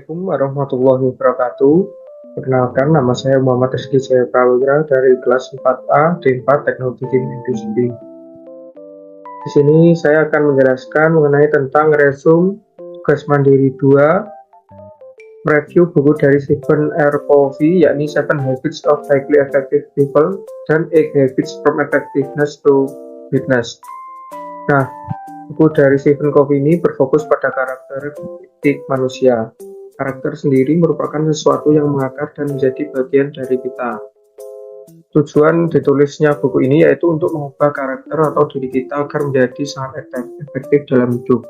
Assalamualaikum warahmatullahi wabarakatuh. Perkenalkan, nama saya Muhammad Rizky Jaya Prawira dari kelas 4A D4 Teknologi Game Industri. Di sini saya akan menjelaskan mengenai tentang resume tugas mandiri 2, review buku dari Stephen R. Covey, yakni 7 Habits of Highly Effective People dan 8 Habits from Effectiveness to Greatness. Nah, buku dari Stephen Covey ini berfokus pada karakteristik manusia. Karakter sendiri merupakan sesuatu yang mengakar dan menjadi bagian dari kita. Tujuan ditulisnya buku ini yaitu untuk mengubah karakter atau diri kita agar menjadi sangat efektif dalam hidup.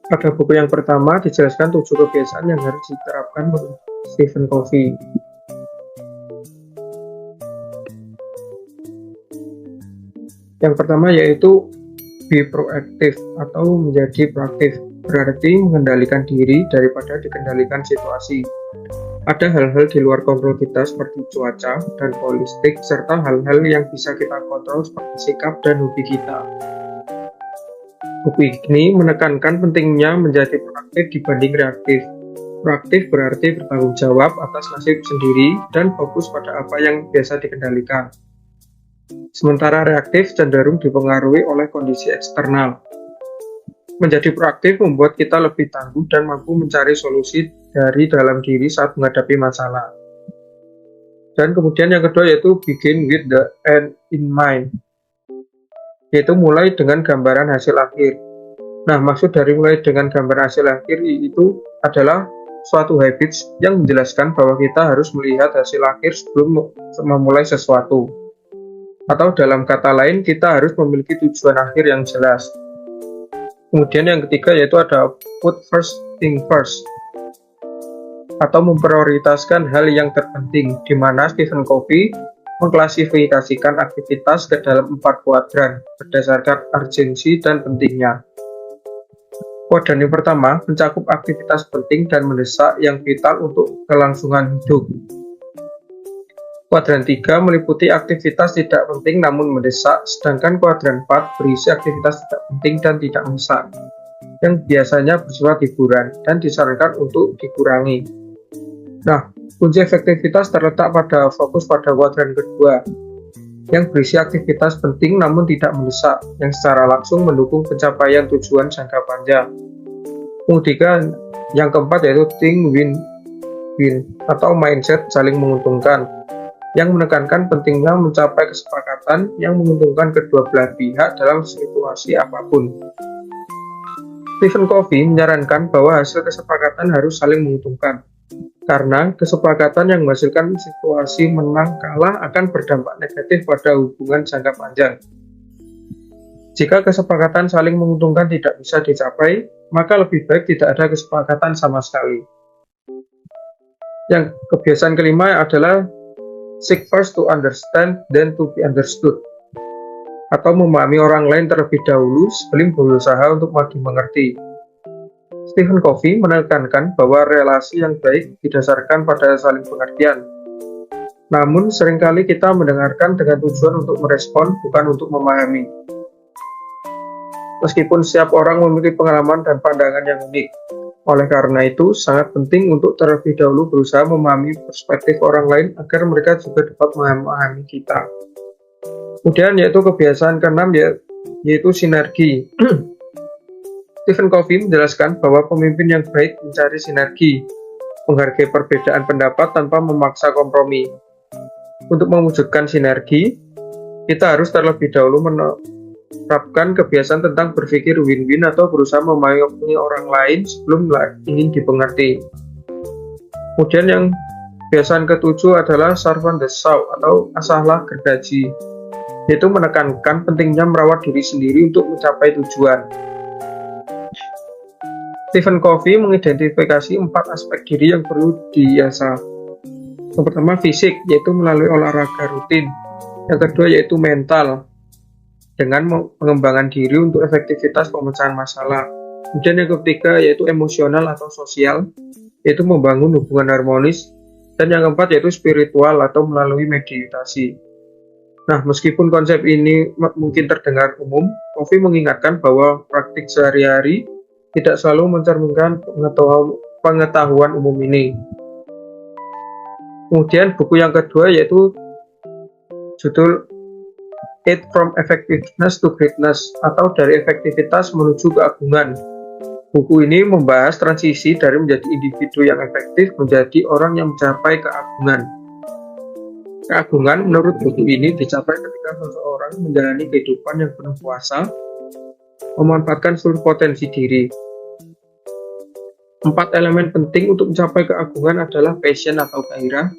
Pada buku yang pertama dijelaskan 7 kebiasaan yang harus diterapkan menurut Stephen Covey. Yang pertama yaitu be proactive atau menjadi proaktif, berarti mengendalikan diri daripada dikendalikan situasi. Ada hal-hal di luar kontrol kita seperti cuaca dan politik, serta hal-hal yang bisa kita kontrol seperti sikap dan hobi kita. Buku ini menekankan pentingnya menjadi proaktif dibanding reaktif. Proaktif berarti bertanggung jawab atas nasib sendiri dan fokus pada apa yang biasa dikendalikan. Sementara reaktif cenderung dipengaruhi oleh kondisi eksternal. Menjadi proaktif membuat kita lebih tangguh dan mampu mencari solusi dari dalam diri saat menghadapi masalah. Dan kemudian yang kedua yaitu begin with the end in mind, yaitu mulai dengan gambaran hasil akhir. Nah, maksud dari mulai dengan gambaran hasil akhir itu adalah suatu habits yang menjelaskan bahwa kita harus melihat hasil akhir sebelum memulai sesuatu. Atau dalam kata lain, kita harus memiliki tujuan akhir yang jelas. Kemudian yang ketiga yaitu ada put first thing first, atau memprioritaskan hal yang terpenting, di mana Stephen Covey mengklasifikasikan aktivitas ke dalam 4 kuadran berdasarkan urgensi dan pentingnya. Kuadran yang pertama mencakup aktivitas penting dan mendesak yang vital untuk kelangsungan hidup. Kuadran 3 meliputi aktivitas tidak penting namun mendesak, sedangkan kuadran 4 berisi aktivitas tidak penting dan tidak mendesak, yang biasanya bersifat hiburan dan disarankan untuk dikurangi. Nah, kunci efektivitas terletak pada fokus pada kuadran kedua, yang berisi aktivitas penting namun tidak mendesak, yang secara langsung mendukung pencapaian tujuan jangka panjang. Kemudian yang keempat yaitu think win-win atau mindset saling menguntungkan, yang menekankan pentingnya mencapai kesepakatan yang menguntungkan kedua belah pihak dalam situasi apapun. Stephen Covey menyarankan bahwa hasil kesepakatan harus saling menguntungkan, karena kesepakatan yang menghasilkan situasi menang kalah akan berdampak negatif pada hubungan jangka panjang. Jika kesepakatan saling menguntungkan tidak bisa dicapai, maka lebih baik tidak ada kesepakatan sama sekali. Yang kebiasaan kelima adalah seek first to understand, then to be understood, atau memahami orang lain terlebih dahulu sebelum berusaha untuk dimengerti. Stephen Covey menekankan bahwa relasi yang baik didasarkan pada saling pengertian. Namun seringkali kita mendengarkan dengan tujuan untuk merespon, bukan untuk memahami. Meskipun setiap orang memiliki pengalaman dan pandangan yang unik, oleh karena itu, sangat penting untuk terlebih dahulu berusaha memahami perspektif orang lain agar mereka juga dapat memahami kita. Kemudian yaitu kebiasaan keenam yaitu sinergi. Stephen Covey menjelaskan bahwa pemimpin yang baik mencari sinergi, menghargai perbedaan pendapat tanpa memaksa kompromi. Untuk mewujudkan sinergi, kita harus terlebih dahulu menerapkan kebiasaan tentang berpikir win-win atau berusaha memahami orang lain sebelum ingin dipengerti. Kemudian yang kebiasaan ketujuh adalah servant the soul atau asahlah gergaji, yaitu menekankan pentingnya merawat diri sendiri untuk mencapai tujuan. Stephen Covey mengidentifikasi 4 aspek diri yang perlu diasah. Yang pertama fisik, yaitu melalui olahraga rutin. Yang kedua yaitu mental, dengan pengembangan diri untuk efektivitas pemecahan masalah. Kemudian yang ketiga yaitu emosional atau sosial, yaitu membangun hubungan harmonis. Dan yang keempat yaitu spiritual atau melalui meditasi. Nah, meskipun konsep ini mungkin terdengar umum, Covey mengingatkan bahwa praktik sehari-hari tidak selalu mencerminkan pengetahuan umum ini. Kemudian buku yang kedua yaitu judul It from Effectiveness to Greatness, atau dari efektivitas menuju keagungan. Buku ini membahas transisi dari menjadi individu yang efektif menjadi orang yang mencapai keagungan. Keagungan menurut buku ini dicapai ketika seseorang menjalani kehidupan yang penuh kuasa, memanfaatkan seluruh potensi diri. 4 elemen penting untuk mencapai keagungan adalah passion atau gairah,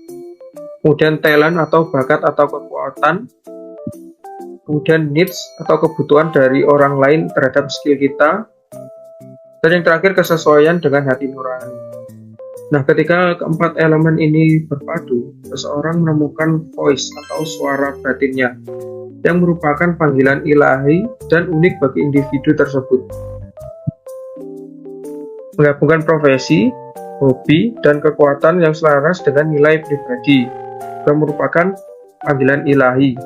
kemudian talent atau bakat atau kekuatan, kemudian needs atau kebutuhan dari orang lain terhadap skill kita, dan yang terakhir kesesuaian dengan hati nurani. Nah, ketika keempat elemen ini berpadu, seseorang menemukan voice atau suara batinnya yang merupakan panggilan ilahi dan unik bagi individu tersebut. Menggabungkan profesi, hobi, dan kekuatan yang selaras dengan nilai pribadi yang merupakan panggilan ilahi.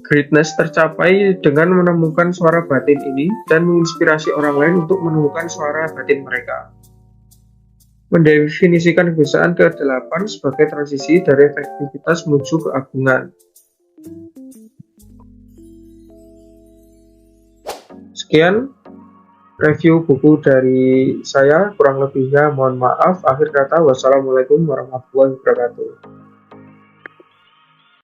Greatness tercapai dengan menemukan suara batin ini dan menginspirasi orang lain untuk menemukan suara batin mereka. Mendefinisikan kebiasaan ke-8 sebagai transisi dari efektivitas menuju keagungan. Sekian review buku dari saya, kurang lebihnya mohon maaf. Akhir kata, wassalamualaikum warahmatullahi wabarakatuh.